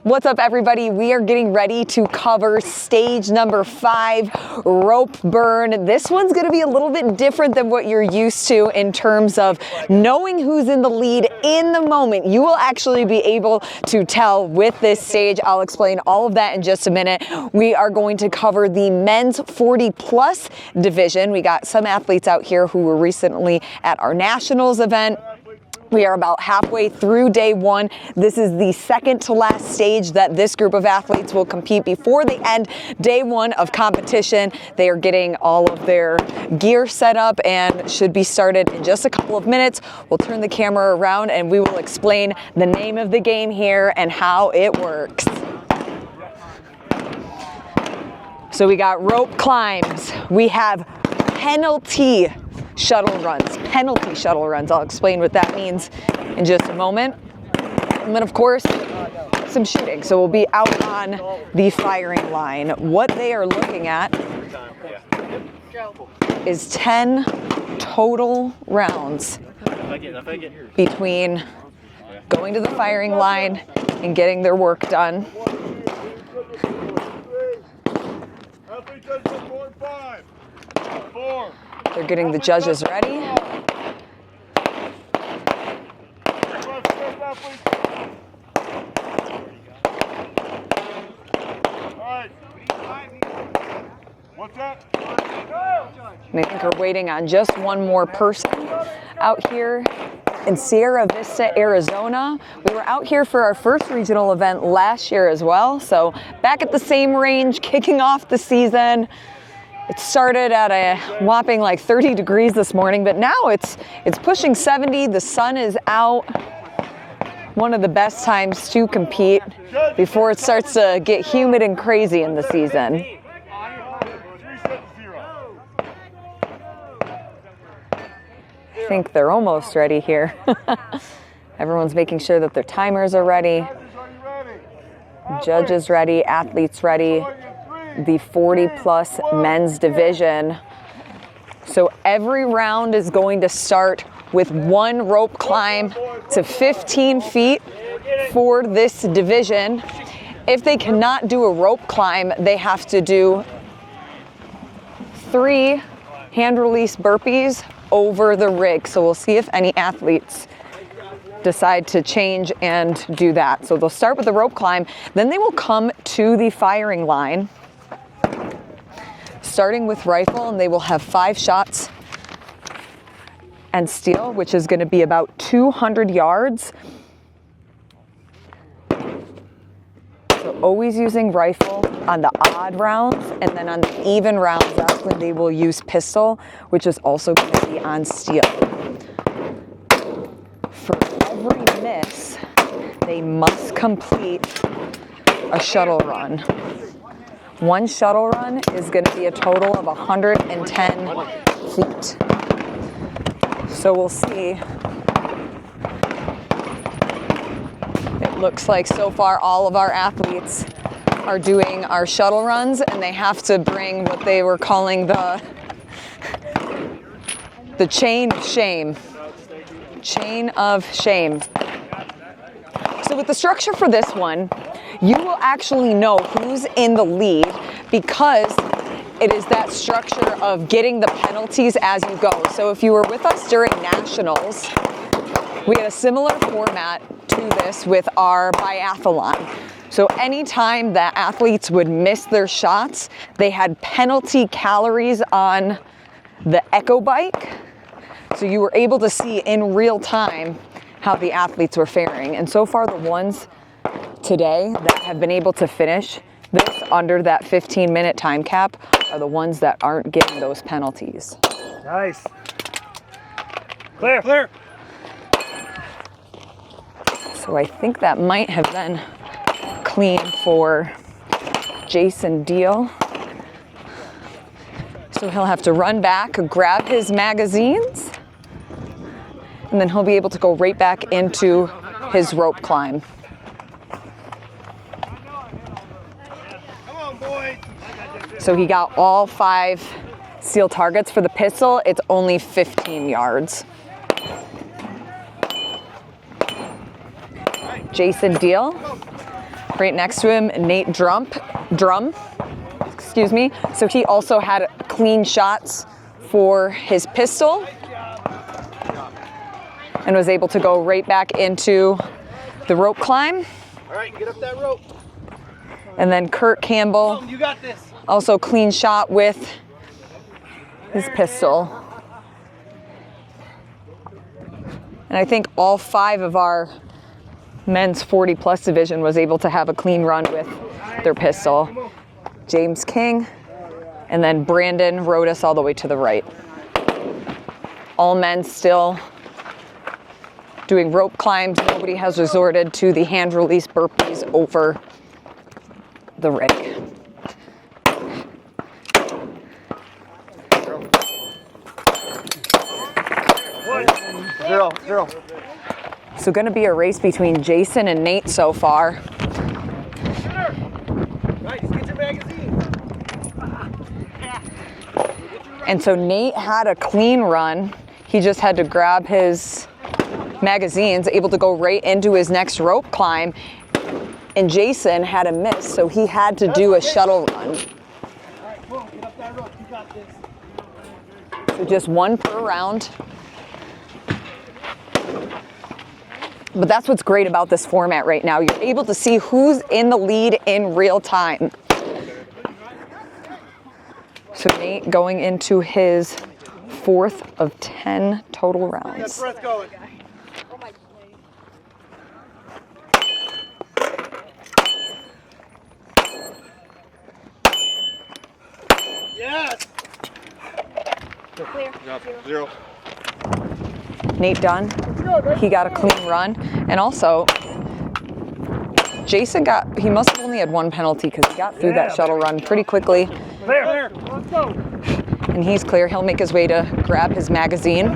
What's up, everybody? We are getting ready to cover stage number 5, Ropeburn. This one's going to be a little bit different than what you're used to in terms of knowing who's in the lead in the moment. You will actually be able to tell with this stage. I'll explain all of that in just a minute. We are going to cover the men's 40-plus division. We got some athletes out here who were recently at our nationals event. We are about halfway through day 1. This is the second to last stage that this group of athletes will compete before they end day 1 of competition. They are getting all of their gear set up and should be started in just a couple of minutes. We'll turn the camera around and we will explain the name of the game here and how it works. So we got rope climbs. We have penalty shuttle runs. I'll explain what that means in just a moment. And then, of course, some shooting. So we'll be out on the firing line. What they are looking at is 10 total rounds between going to the firing line and getting their work done. They're getting the judges ready. What's that? And I think we're waiting on just one more person out here in Sierra Vista, Arizona. We were out here for our first regional event last year as well. So back at the same range, kicking off the season. It started at a whopping like 30 degrees this morning, but now it's pushing 70. The sun is out. One of the best times to compete before it starts to get humid and crazy in the season. I think they're almost ready here. Everyone's making sure that their timers are ready. Judges ready, athletes ready. The 40-plus men's division. So every round is going to start with one rope climb to 15 feet for this division. If they cannot do a rope climb, they have to do 3 hand release burpees over the rig. So we'll see if any athletes decide to change and do that. So they'll start with the rope climb, then they will come to the firing line, starting with rifle, and they will have 5 shots and steel, which is going to be about 200 yards. So always using rifle on the odd rounds, and then on the even rounds, that's when they will use pistol, which is also going to be on steel. For every miss, they must complete a shuttle run. One shuttle run is going to be a total of 110 feet. So we'll see. It looks like so far all of our athletes are doing our shuttle runs, and they have to bring what they were calling the chain of shame. Chain of shame. So with the structure for this one, you will actually know who's in the lead because it is that structure of getting the penalties as you go. So if you were with us during nationals, we had a similar format to this with our biathlon. So anytime that athletes would miss their shots, they had penalty calories on the Echo Bike. So you were able to see in real time how the athletes were faring. And so far the ones today that have been able to finish this under that 15-minute time cap are the ones that aren't getting those penalties. Nice. Clear. Clear. So I think that might have been clean for Jason Deal. So he'll have to run back, grab his magazines, and then he'll be able to go right back into his rope climb. So he got all 5 steel targets. For the pistol, it's only 15 yards. Jason Deal Right next to him, Nate Drum, excuse me. So he also had clean shots for his pistol and was able to go right back into the rope climb. All right, get up that rope. And then Kurt Campbell, You got this. also clean shot with his pistol. And I think all 5 of our men's 40 plus division was able to have a clean run with their pistol. James King, and then Brandon rode us all the way to the right. All men still doing rope climbs. Nobody has resorted to the hand release burpees over the rig. Zero. So going to be a race between Jason and Nate so far. Right, just get your magazine. And so Nate had a clean run. He just had to grab his magazines, able to go right into his next rope climb. And Jason had a miss, so he had to do a shuttle run. All right, boom, get up that rope. You got this. So just 1 per round. But that's what's great about this format right now. You're able to see who's in the lead in real time. So Nate going into his 4th of 10 total rounds. Get breath going. Yes. Clear. Zero. Nate done. He got a clean run. And also, Jason he must have only had 1 penalty because he got through that shuttle run pretty quickly. Clear. Let's go. And he's clear. He'll make his way to grab his magazine.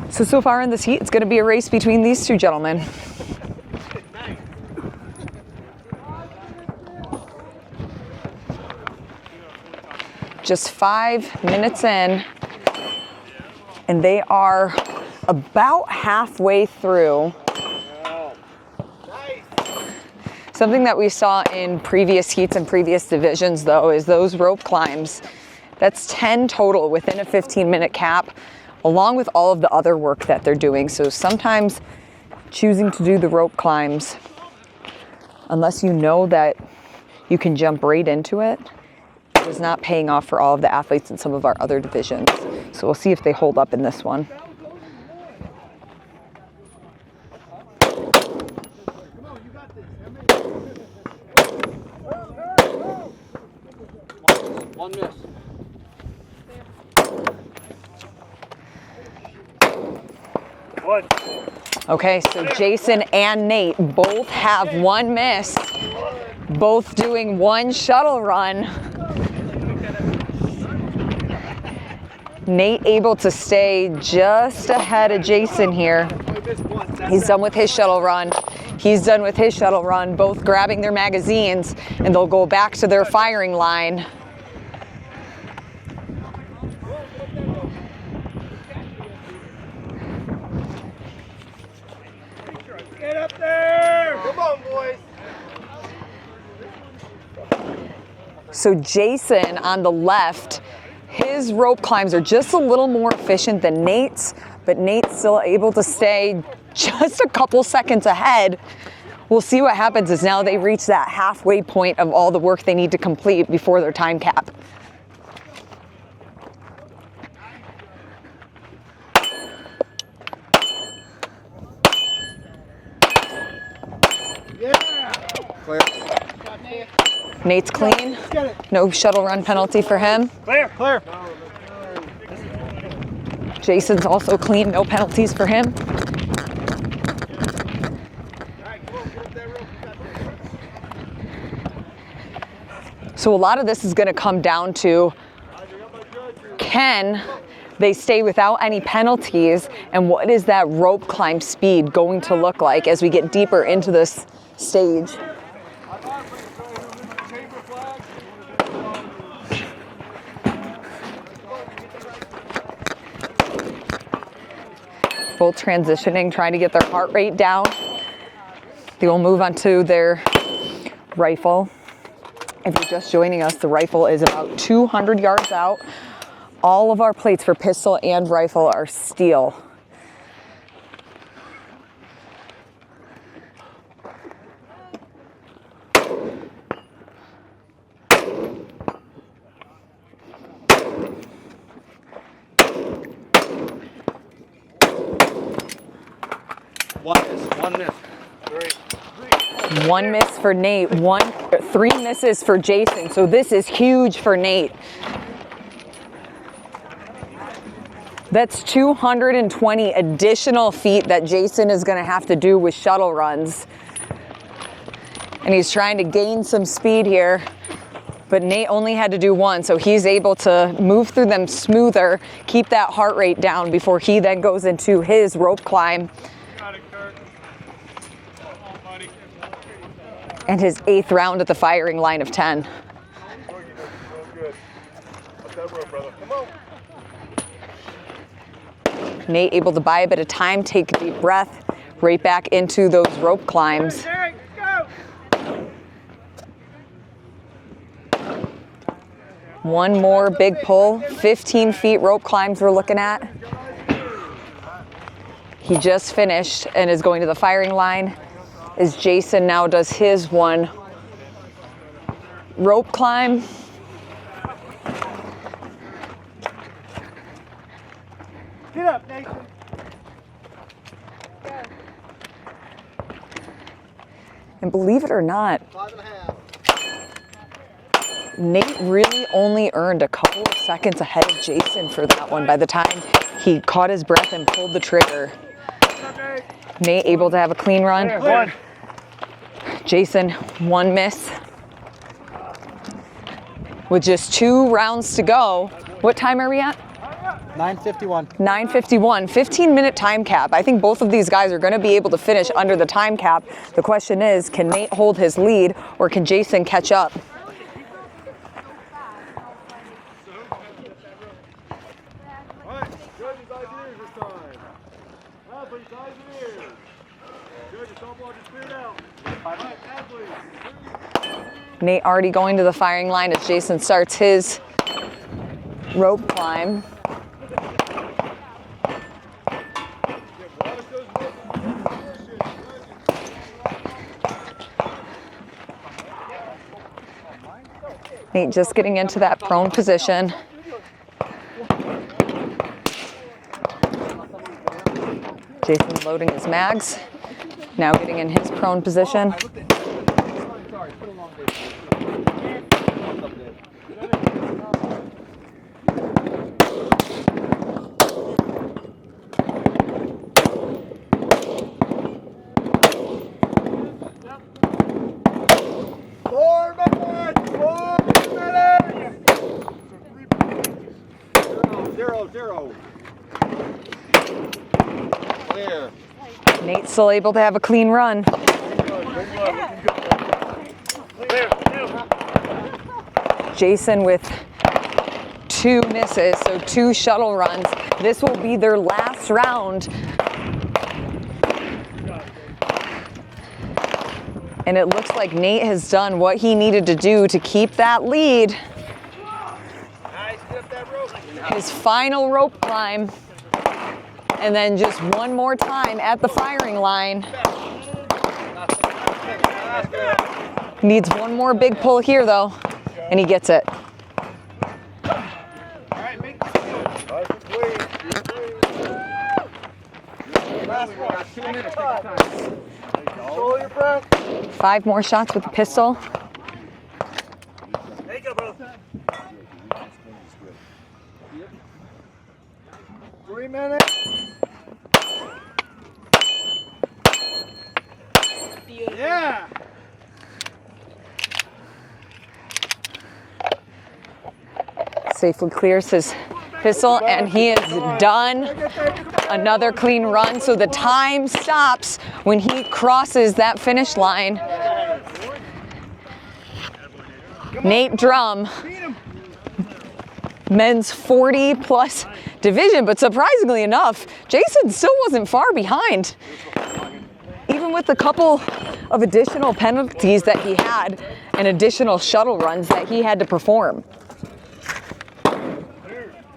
So far in this heat, it's going to be a race between these 2 gentlemen. Just 5 minutes in, and they are about halfway through. Something that we saw in previous heats and previous divisions, though, is those rope climbs. That's 10 total within a 15-minute cap, along with all of the other work that they're doing. So sometimes choosing to do the rope climbs, unless you know that you can jump right into it, is not paying off for all of the athletes in some of our other divisions. So we'll see if they hold up in this one. One miss. One. Okay, so Jason and Nate both have 1 miss, both doing 1 shuttle run. Nate able to stay just ahead of Jason here. He's done with his shuttle run. He's done with his shuttle run, both grabbing their magazines, and they'll go back to their firing line. Get up there! Come on, boys. So Jason on the left, his rope climbs are just a little more efficient than Nate's, but Nate's still able to stay just a couple seconds ahead. We'll see what happens as now they reach that halfway point of all the work they need to complete before their time cap. Yeah. Clear. Nate's clean. Get it. No shuttle run penalty for him. Clear. Clear. Jason's also clean. No penalties for him. So a lot of this is going to come down to, can they stay without any penalties, and what is that rope climb speed going to look like as we get deeper into this stage? Both transitioning, trying to get their heart rate down. They will move on to their rifle. If you're just joining us, the rifle is about 200 yards out. All of our plates for pistol and rifle are steel. One miss. One miss for Nate, 3 misses for Jason. So this is huge for Nate. That's 220 additional feet that Jason is going to have to do with shuttle runs. And he's trying to gain some speed here, but Nate only had to do 1, so he's able to move through them smoother, keep that heart rate down before he then goes into his rope climb. And his 8th round at the firing line of 10. Nate able to buy a bit of time, take a deep breath, right back into those rope climbs. One more big pull, 15 feet rope climbs we're looking at. He just finished and is going to the firing line as Jason now does his 1 rope climb. Get up, Nathan. And believe it or not, 5.5. Nate really only earned a couple of seconds ahead of Jason for that one by the time he caught his breath and pulled the trigger. Nate able to have a clean run. One. Jason, 1 miss. With just 2 rounds to go. What time are we at? 9:51. 9:51, 15-minute time cap. I think both of these guys are going to be able to finish under the time cap. The question is, can Nate hold his lead or can Jason catch up? Nate already going to the firing line as Jason starts his rope climb. Nate just getting into that prone position. Jason loading his mags. Now getting in his prone position. Clear. Nate's still able to have a clean run. Jason with 2 misses, so 2 shuttle runs. This will be their last round. And it looks like Nate has done what he needed to do to keep that lead. His final rope climb. And then just 1 more time at the firing line. Needs 1 more big pull here though, and he gets it. Control your breath. 5 more shots with the pistol. There you go, bro. 3 minutes. Yeah. Safely clears his pistol and he is done. Another clean run, so the time stops when he crosses that finish line. Nate Drum men's 40 plus division, but surprisingly enough, Jason still wasn't far behind. Even with the couple of additional penalties that he had and additional shuttle runs that he had to perform.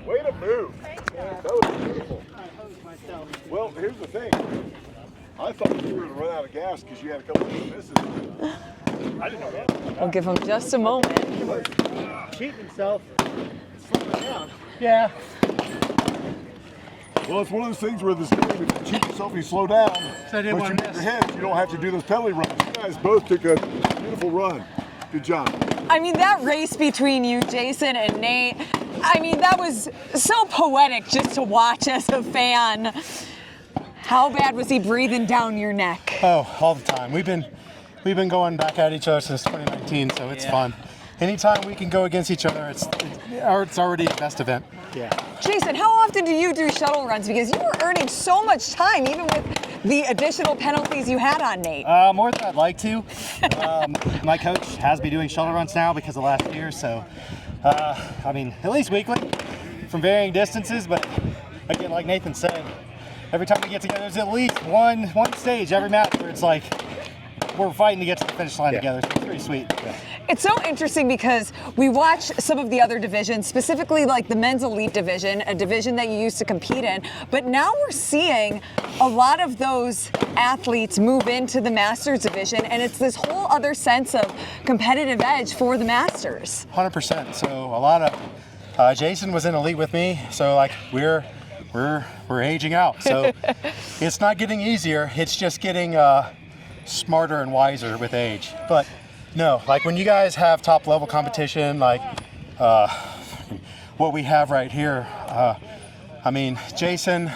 Way to move. That was beautiful. Well, here's the thing. I thought you were going to run out of gas because you had a couple of misses. I didn't know that. We'll give him just a moment. Cheating himself. Slowing down. Yeah. Well, it's one of those things where this game, if you cheat yourself, you slow down. So I didn't but want you to get miss. your head, you don't have to do those penalty runs. You guys both took a beautiful run. Good job. I mean, that race between you, Jason and Nate, I mean, that was so poetic just to watch as a fan. How bad was he breathing down your neck? Oh, all the time. We've been going back at each other since 2019, so it's fun. Anytime we can go against each other, it's already a best event. Yeah. Jason, how often do you do shuttle runs? Because you were earning so much time, even with the additional penalties you had on Nate. More than I'd like to. My coach has me doing shuttle runs now because of last year, so I mean, at least weekly from varying distances, but again, like Nathan said, every time we get together, there's at least one stage every match where it's like we're fighting to get to the finish line together, so it's pretty sweet. It's so interesting because we watch some of the other divisions, specifically like the men's elite division, a division that you used to compete in, but now we're seeing a lot of those athletes move into the Masters division, and it's this whole other sense of competitive edge for the Masters. 100%. So a lot of Jason was in elite with me, so like we're aging out. So it's not getting easier. It's just getting smarter and wiser with age. But no, like when you guys have top level competition, like what we have right here, I mean, Jason,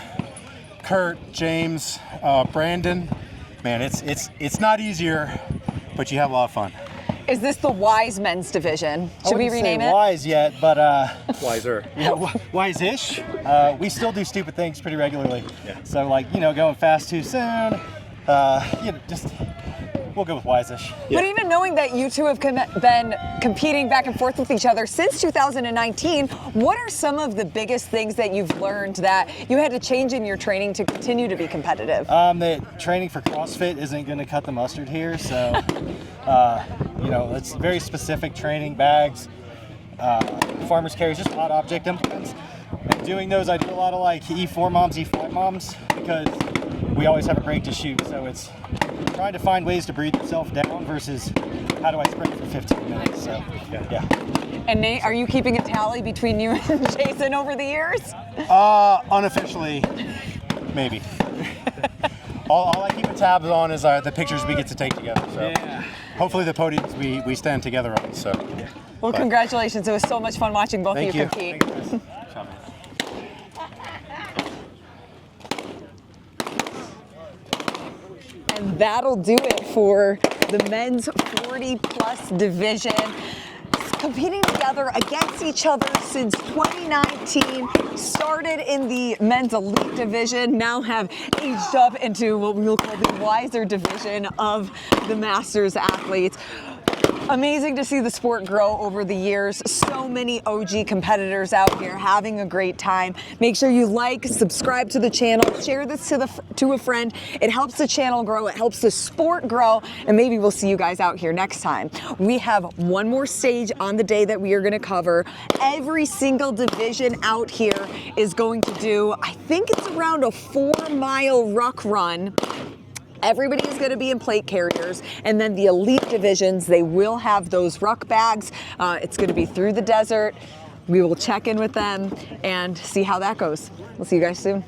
Kurt, James, Brandon, man, it's not easier, but you have a lot of fun. Is this the Wise men's division? Should we rename it? Wise yet, but Wiser. wise-ish. We still do stupid things pretty regularly. Yeah. So like, going fast too soon. Just we'll go with wise-ish. But even knowing that you two have been competing back and forth with each other since 2019, what are some of the biggest things that you've learned that you had to change in your training to continue to be competitive? That training for CrossFit isn't going to cut the mustard here, so it's very specific training, bags, farmer's carries, just odd object implements. And doing those, I do a lot of like E4 moms, E5 moms, because we always have a break to shoot, so it's trying to find ways to breathe yourself down versus how do I sprint for 15 minutes, so yeah. And Nate, are you keeping a tally between you and Jason over the years? Unofficially, maybe. All I keep a tabs on is the pictures we get to take together. So hopefully the podiums we stand together on. So. Well, congratulations. It was so much fun watching both of you compete. And that'll do it for the men's 40 plus division. Competing together against each other since 2019, started in the men's elite division, now have aged up into what we will call the wiser division of the Masters athletes. Amazing to see the sport grow over the years. So many OG competitors out here having a great time. Make sure you like, subscribe to the channel, share this to a friend. It helps the channel grow, it helps the sport grow, and maybe we'll see you guys out here next time. We have one more stage on the day that we are going to cover. Every single division out here is going to do, I think it's around a 4-mile ruck run. Everybody is going to be in plate carriers, and then the elite divisions, they will have those ruck bags. It's going to be through the desert. We will check in with them and see how that goes. We'll see you guys soon.